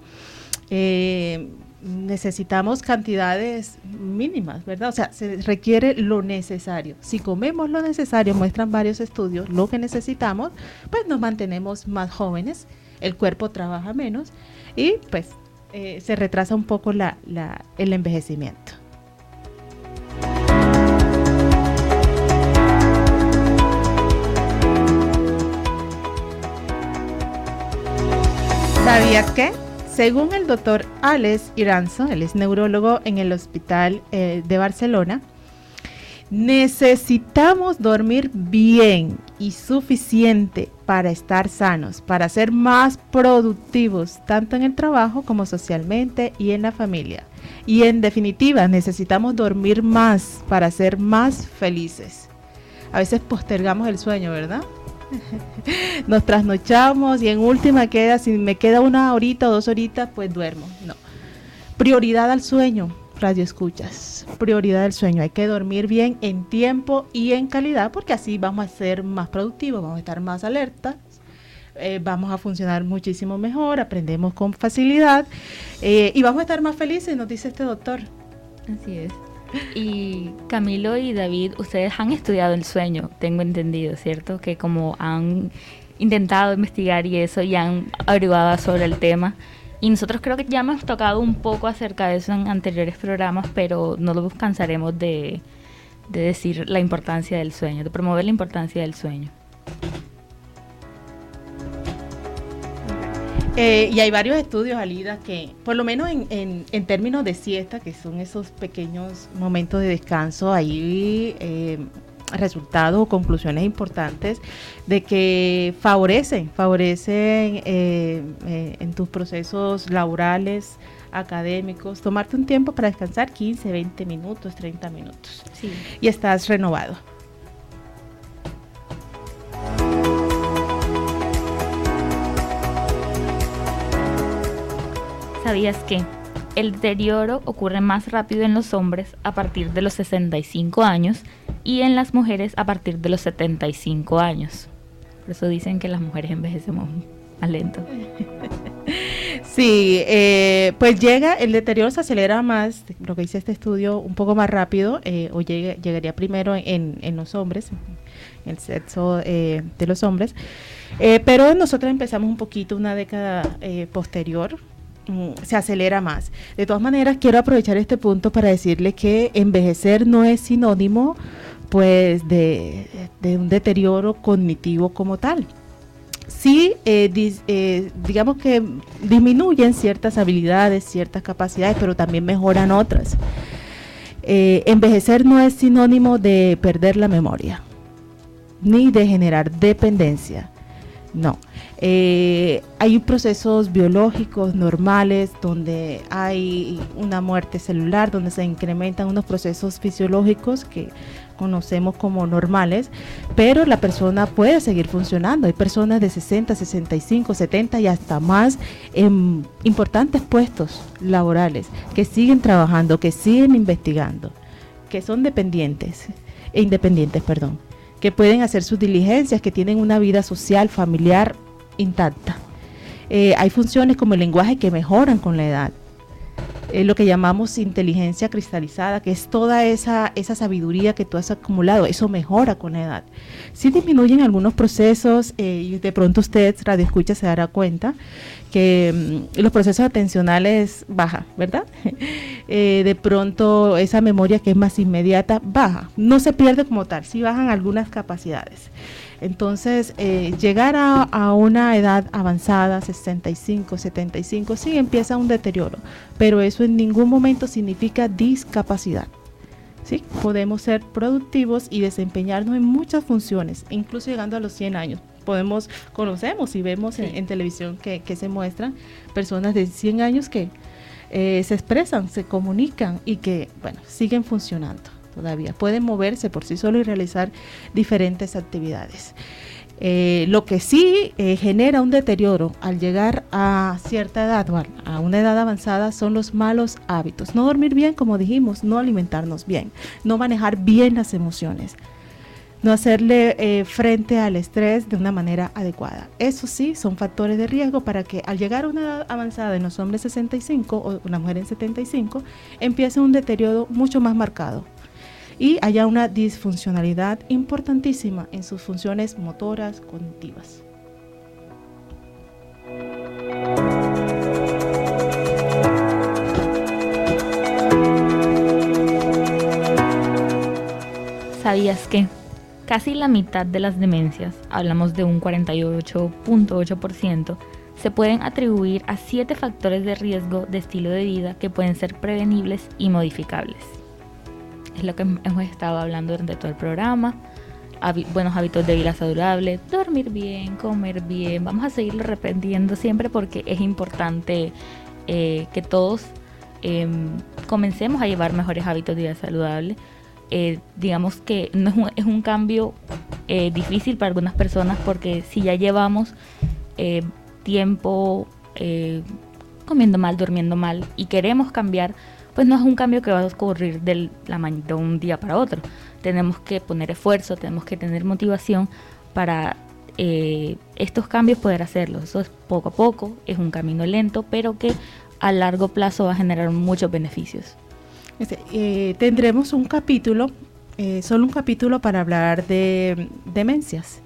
C: necesitamos cantidades mínimas, ¿verdad? O sea, se requiere lo necesario. Si comemos lo necesario, muestran varios estudios, lo que necesitamos, pues nos mantenemos más jóvenes, el cuerpo trabaja menos y pues se retrasa un poco el envejecimiento. ¿Sabías qué? Según el doctor Alex Iranzo, él es neurólogo en el Hospital de Barcelona, necesitamos dormir bien y suficiente para estar sanos, para ser más productivos, tanto en el trabajo como socialmente y en la familia. Y en definitiva, necesitamos dormir más para ser más felices. A veces postergamos el sueño, ¿verdad? Nos trasnochamos y en última si me queda 1 horita o 2 horitas, pues duermo. No. Prioridad al sueño, radio escuchas. Prioridad al sueño. Hay que dormir bien en tiempo y en calidad, porque así vamos a ser más productivos, vamos a estar más alertas, vamos a funcionar muchísimo mejor, aprendemos con facilidad y vamos a estar más felices, nos dice este doctor.
D: Así es. Y Camilo y David, ustedes han estudiado el sueño, tengo entendido, ¿cierto? Que como han intentado investigar y eso, y han averiguado sobre el tema. Y nosotros creo que ya hemos tocado un poco acerca de eso en anteriores programas, pero no nos cansaremos de decir la importancia del sueño, de promover la importancia del sueño.
C: Y hay varios estudios, Alida, que por lo menos en términos de siesta, que son esos pequeños momentos de descanso, hay resultados o conclusiones importantes de que favorecen en tus procesos laborales, académicos, tomarte un tiempo para descansar 15, 20 minutos, 30 minutos.
D: Sí.
C: Y estás renovado.
D: ¿Sabías que el deterioro ocurre más rápido en los hombres a partir de los 65 años y en las mujeres a partir de los 75 años? Por eso dicen que las mujeres envejecemos más lento.
C: Sí, pues el deterioro se acelera más, lo que dice este estudio, un poco más rápido, o llegaría primero en los hombres, el sexo de los hombres, pero nosotros empezamos un poquito una década posterior, se acelera más. De todas maneras, quiero aprovechar este punto para decirle que envejecer no es sinónimo pues de un deterioro cognitivo como tal. Sí, digamos que disminuyen ciertas habilidades, ciertas capacidades, pero también mejoran otras. Envejecer no es sinónimo de perder la memoria, ni de generar dependencia. No, hay procesos biológicos normales donde hay una muerte celular, donde se incrementan unos procesos fisiológicos que conocemos como normales, pero la persona puede seguir funcionando. Hay personas de 60, 65, 70 y hasta más en importantes puestos laborales que siguen trabajando, que siguen investigando, que son independientes, que pueden hacer sus diligencias, que tienen una vida social, familiar intacta. Hay funciones como el lenguaje que mejoran con la edad. Lo que llamamos inteligencia cristalizada, que es toda esa sabiduría que tú has acumulado, eso mejora con la edad. Sí disminuyen algunos procesos, y de pronto usted, radio escucha, se dará cuenta que los procesos atencionales bajan, ¿verdad? De pronto esa memoria que es más inmediata baja, no se pierde como tal, sí bajan algunas capacidades. Entonces, llegar a una edad avanzada, 65, 75, sí empieza un deterioro, pero eso en ningún momento significa discapacidad. ¿Sí? Podemos ser productivos y desempeñarnos en muchas funciones, incluso llegando a los 100 años. Conocemos y vemos en televisión que se muestran personas de 100 años que se expresan, se comunican y que, bueno, siguen funcionando. Todavía pueden moverse por sí solos y realizar diferentes actividades. Lo que sí genera un deterioro al llegar a cierta edad o a una edad avanzada son los malos hábitos. No dormir bien, como dijimos, no alimentarnos bien, no manejar bien las emociones, no hacerle frente al estrés de una manera adecuada. Eso sí, son factores de riesgo para que al llegar a una edad avanzada en los hombres 65 o una mujer en 75, empiece un deterioro mucho más marcado y haya una disfuncionalidad importantísima en sus funciones motoras, cognitivas.
D: ¿Sabías que casi la mitad de las demencias, hablamos de un 48.8%, se pueden atribuir a 7 factores de riesgo de estilo de vida que pueden ser prevenibles y modificables. Es lo que hemos estado hablando durante todo el programa. Buenos hábitos de vida saludable, dormir bien, comer bien. Vamos a seguirlo repitiendo siempre porque es importante que todos comencemos a llevar mejores hábitos de vida saludable. Digamos que no es un cambio difícil para algunas personas, porque si ya llevamos tiempo comiendo mal, durmiendo mal y queremos cambiar, pues no es un cambio que va a ocurrir de un día para otro. Tenemos que poner esfuerzo, tenemos que tener motivación para estos cambios poder hacerlos. Eso es poco a poco, es un camino lento, pero que a largo plazo va a generar muchos beneficios.
C: Tendremos un capítulo, solo un capítulo para hablar de demencias.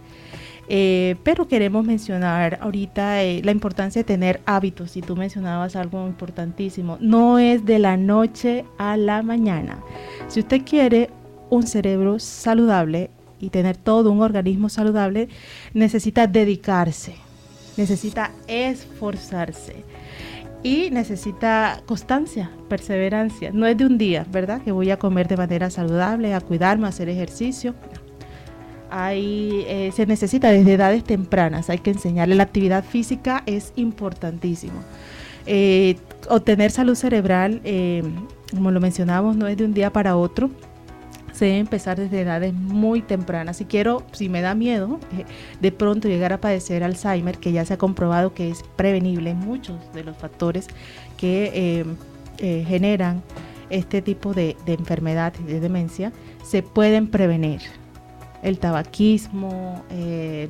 C: Pero queremos mencionar ahorita la importancia de tener hábitos, y tú mencionabas algo importantísimo, no es de la noche a la mañana. Si usted quiere un cerebro saludable y tener todo un organismo saludable, necesita dedicarse, necesita esforzarse y necesita constancia, perseverancia. No es de un día, ¿verdad?, que voy a comer de manera saludable, a cuidarme, a hacer ejercicio. Se necesita desde edades tempranas, hay que enseñarle. La actividad física es importantísimo. Obtener salud cerebral, como lo mencionamos, no es de un día para otro. Se debe empezar desde edades muy tempranas. Si me da miedo de pronto llegar a padecer Alzheimer, que ya se ha comprobado que es prevenible, muchos de los factores que generan este tipo de enfermedad, de demencia, se pueden prevenir. El tabaquismo,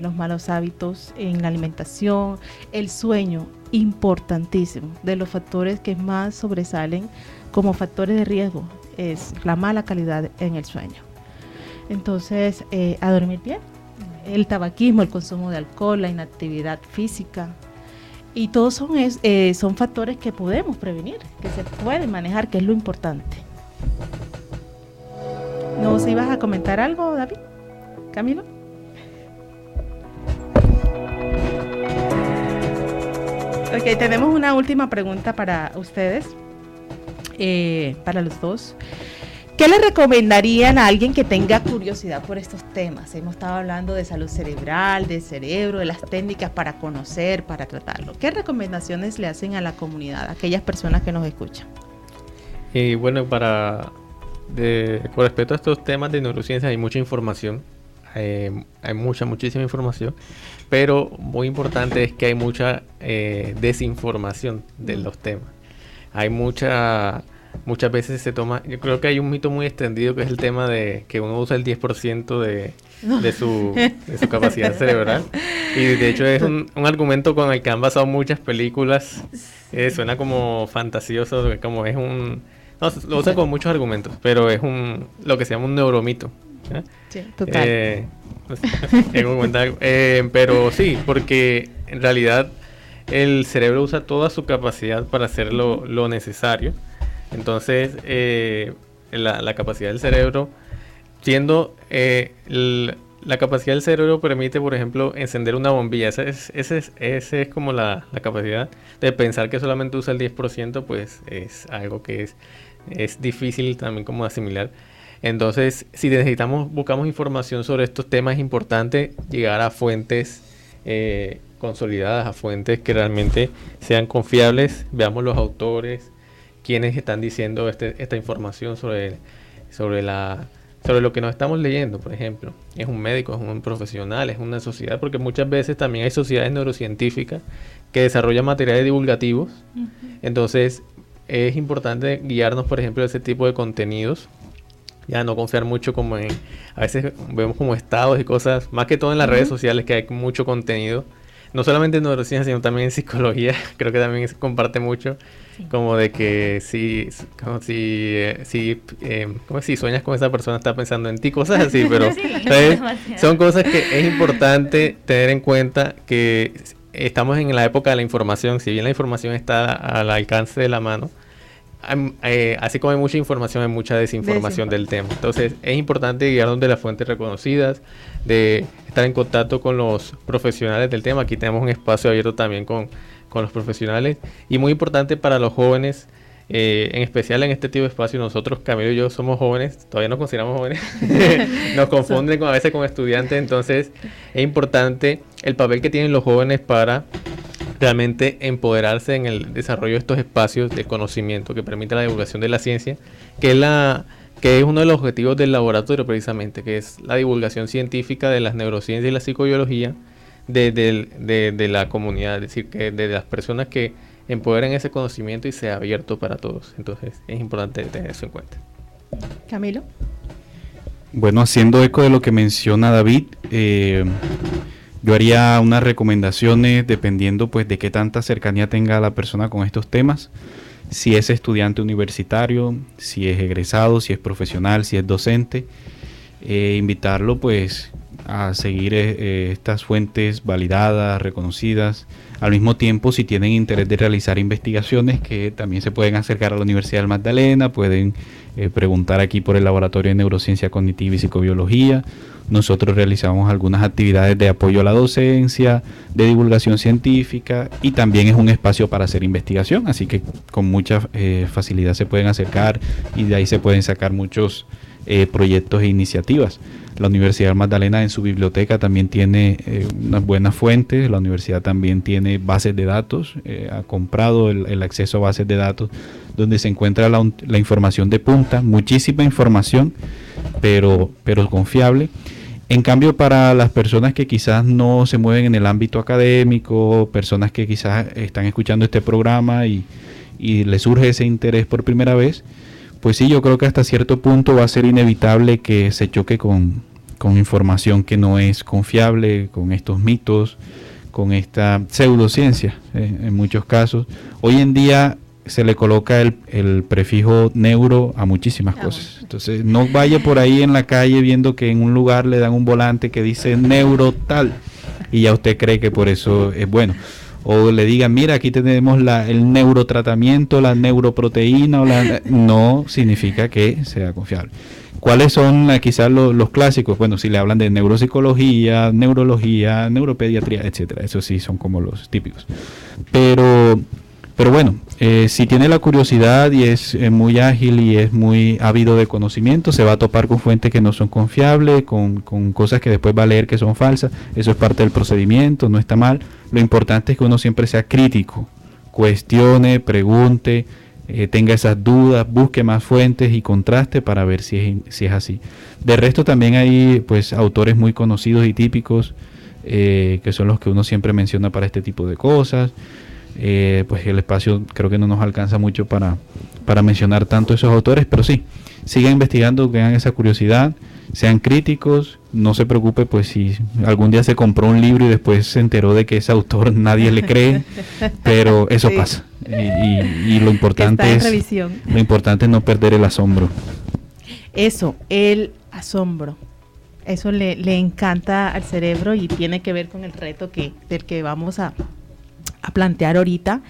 C: los malos hábitos en la alimentación, el sueño, importantísimo. De los factores que más sobresalen como factores de riesgo es la mala calidad en el sueño. Entonces, a dormir bien. El tabaquismo, el consumo de alcohol, la inactividad física, y todos son factores que podemos prevenir, que se pueden manejar, que es lo importante. ¿Nos ibas a comentar algo, David? ¿Camilo? Ok, tenemos una última pregunta para ustedes, para los dos. ¿Qué le recomendarían a alguien que tenga curiosidad por estos temas? Hemos estado hablando de salud cerebral, de cerebro, de las técnicas para conocer, para tratarlo. ¿Qué recomendaciones le hacen a la comunidad, a aquellas personas que nos escuchan?
F: Bueno, con respecto a estos temas de neurociencia hay mucha información. Hay muchísima información, pero muy importante es que hay mucha desinformación de los temas. Hay muchas veces se toma, yo creo que hay un mito muy extendido que es el tema de que uno usa el 10% de su capacidad cerebral, y de hecho es un argumento con el que han basado muchas películas. Suena como fantasioso, como es no, lo usan con muchos argumentos, pero es lo que se llama un neuromito.
C: Sí, total.
F: Pero sí, porque en realidad el cerebro usa toda su capacidad para hacer lo necesario. Entonces, la capacidad del cerebro, la capacidad del cerebro permite, por ejemplo, encender una bombilla. Esa es como la capacidad de pensar que solamente usa el 10%, pues es algo que es difícil también como asimilar. Entonces, si buscamos información sobre estos temas, es importante llegar a fuentes consolidadas, a fuentes que realmente sean confiables. Veamos los autores, quienes están diciendo esta información sobre lo que nos estamos leyendo, por ejemplo. Es un médico, es un profesional, es una sociedad, porque muchas veces también hay sociedades neurocientíficas que desarrollan materiales divulgativos. Uh-huh. Entonces, es importante guiarnos, por ejemplo, de ese tipo de contenidos. Ya no confiar mucho a veces vemos como estados y cosas, más que todo en las redes sociales, que hay mucho contenido, no solamente en neurociencia, sino también en psicología. Creo que también se comparte mucho, sí. Como de que si sueñas con esa persona está pensando en ti, cosas así, pero sí, son cosas que es importante tener en cuenta, que estamos en la época de la información. Si bien la información está al alcance de la mano, así como hay mucha información, hay mucha desinformación del tema. Entonces es importante guiarnos de las fuentes reconocidas, de estar en contacto con los profesionales del tema. Aquí tenemos un espacio abierto también con con los profesionales, y muy importante para los jóvenes, en especial en este tipo de espacio. Nosotros, Camilo y yo, somos jóvenes, todavía nos consideramos jóvenes, nos confunden a veces con estudiantes, entonces es importante el papel que tienen los jóvenes para realmente empoderarse en el desarrollo de estos espacios de conocimiento que permiten la divulgación de la ciencia, que es uno de los objetivos del laboratorio precisamente, que es la divulgación científica de las neurociencias y la psicobiología de la comunidad, es decir, que de las personas que empoderen ese conocimiento y sea abierto para todos. Entonces es importante tener eso en cuenta.
C: Camilo.
E: Bueno, haciendo eco de lo que menciona David, yo haría unas recomendaciones dependiendo pues de qué tanta cercanía tenga la persona con estos temas. Si es estudiante universitario, si es egresado, si es profesional, si es docente, invitarlo pues a seguir estas fuentes validadas, reconocidas. Al mismo tiempo, si tienen interés de realizar investigaciones, que también se pueden acercar a la Universidad del Magdalena, pueden preguntar aquí por el Laboratorio de Neurociencia Cognitiva y Psicobiología. Nosotros realizamos algunas actividades de apoyo a la docencia, de divulgación científica, y también es un espacio para hacer investigación, así que con mucha facilidad se pueden acercar y de ahí se pueden sacar muchos proyectos e iniciativas. La Universidad del Magdalena en su biblioteca también tiene unas buenas fuentes. La universidad también tiene bases de datos, ha comprado el acceso a bases de datos donde se encuentra la información de punta, muchísima información, pero confiable. En cambio, para las personas que quizás no se mueven en el ámbito académico, personas que quizás están escuchando este programa y les surge ese interés por primera vez, pues sí, yo creo que hasta cierto punto va a ser inevitable que se choque con información que no es confiable, con estos mitos, con esta pseudociencia en muchos casos. Hoy en día se le coloca el prefijo neuro a muchísimas cosas. Entonces no vaya por ahí en la calle viendo que en un lugar le dan un volante que dice neuro tal y ya usted cree que por eso es bueno. O le digan, mira, aquí tenemos el neurotratamiento, la neuroproteína, no significa que sea confiable. ¿Cuáles son quizás los clásicos? Bueno, si le hablan de neuropsicología, neurología, neuropediatría, etcétera. Esos sí son como los típicos. Pero bueno, si tiene la curiosidad y es muy ágil y es muy ávido de conocimiento, se va a topar con fuentes que no son confiables, con cosas que después va a leer que son falsas. Eso es parte del procedimiento, no está mal. Lo importante es que uno siempre sea crítico, cuestione, pregunte, tenga esas dudas, busque más fuentes y contraste para ver si es así. De resto también hay pues autores muy conocidos y típicos que son los que uno siempre menciona para este tipo de cosas. Pues el espacio creo que no nos alcanza mucho para mencionar tanto esos autores, pero sí, sigan investigando, tengan esa curiosidad, sean críticos, no se preocupe pues si algún día se compró un libro y después se enteró de que ese autor nadie le cree, pero eso sí pasa y lo importante es no perder el asombro.
C: Eso, el asombro. Eso le encanta al cerebro y tiene que ver con el reto del que vamos a plantear ahorita.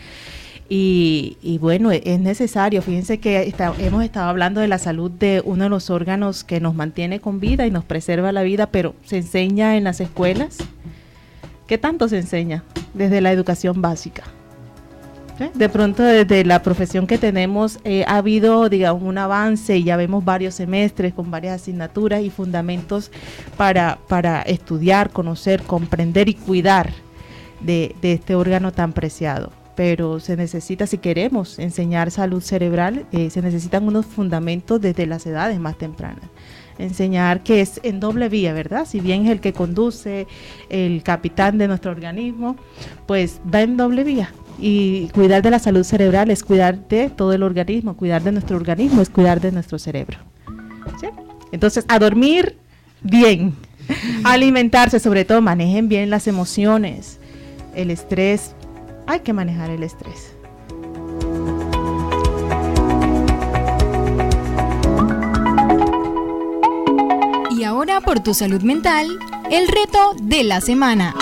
C: Y bueno, es necesario. Fíjense que hemos estado hablando de la salud de uno de los órganos que nos mantiene con vida y nos preserva la vida, pero ¿se enseña en las escuelas? ¿Qué tanto se enseña? Desde la educación básica. De pronto desde la profesión que tenemos ha habido, digamos, un avance y ya vemos varios semestres con varias asignaturas y fundamentos para estudiar, conocer, comprender y cuidar de este órgano tan preciado. Pero se necesita, si queremos enseñar salud cerebral, se necesitan unos fundamentos desde las edades más tempranas. Enseñar que es en doble vía, ¿verdad? Si bien es el que conduce, el capitán de nuestro organismo, pues va en doble vía. Y cuidar de la salud cerebral es cuidar de todo el organismo, cuidar de nuestro organismo es cuidar de nuestro cerebro. ¿Sí? Entonces, a dormir bien, a alimentarse, sobre todo manejen bien las emociones, el estrés. Hay que manejar el estrés.
B: Y ahora, por tu salud mental, el reto de la semana.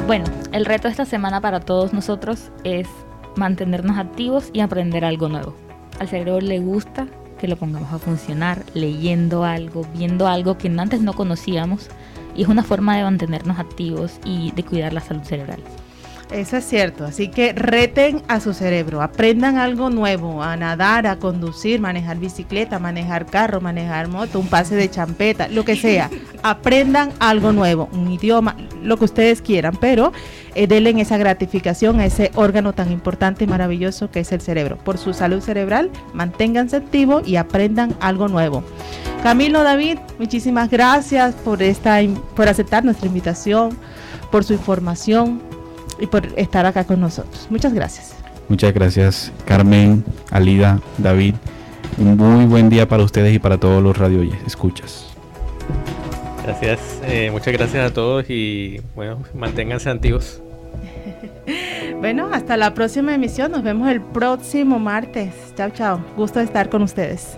D: Bueno, el reto de esta semana para todos nosotros es mantenernos activos y aprender algo nuevo. Al cerebro le gusta que lo pongamos a funcionar, leyendo algo, viendo algo que antes no conocíamos, y es una forma de mantenernos activos y de cuidar la salud cerebral.
C: Eso es cierto, así que reten a su cerebro, aprendan algo nuevo, a nadar, a conducir, manejar bicicleta, manejar carro, manejar moto, un pase de champeta, lo que sea, aprendan algo nuevo, un idioma, lo que ustedes quieran, pero denle esa gratificación a ese órgano tan importante y maravilloso que es el cerebro. Por su salud cerebral, manténganse activos y aprendan algo nuevo. Camilo, David, muchísimas gracias por aceptar nuestra invitación, por su información y por estar acá con nosotros. Muchas gracias.
E: Muchas gracias, Carmen, Alida, David. Un muy buen día para ustedes y para todos los radio escuchas.
F: Gracias, muchas gracias a todos y bueno, manténganse activos.
C: Bueno, hasta la próxima emisión. Nos vemos el próximo martes. Chao, chao. Gusto de estar con ustedes.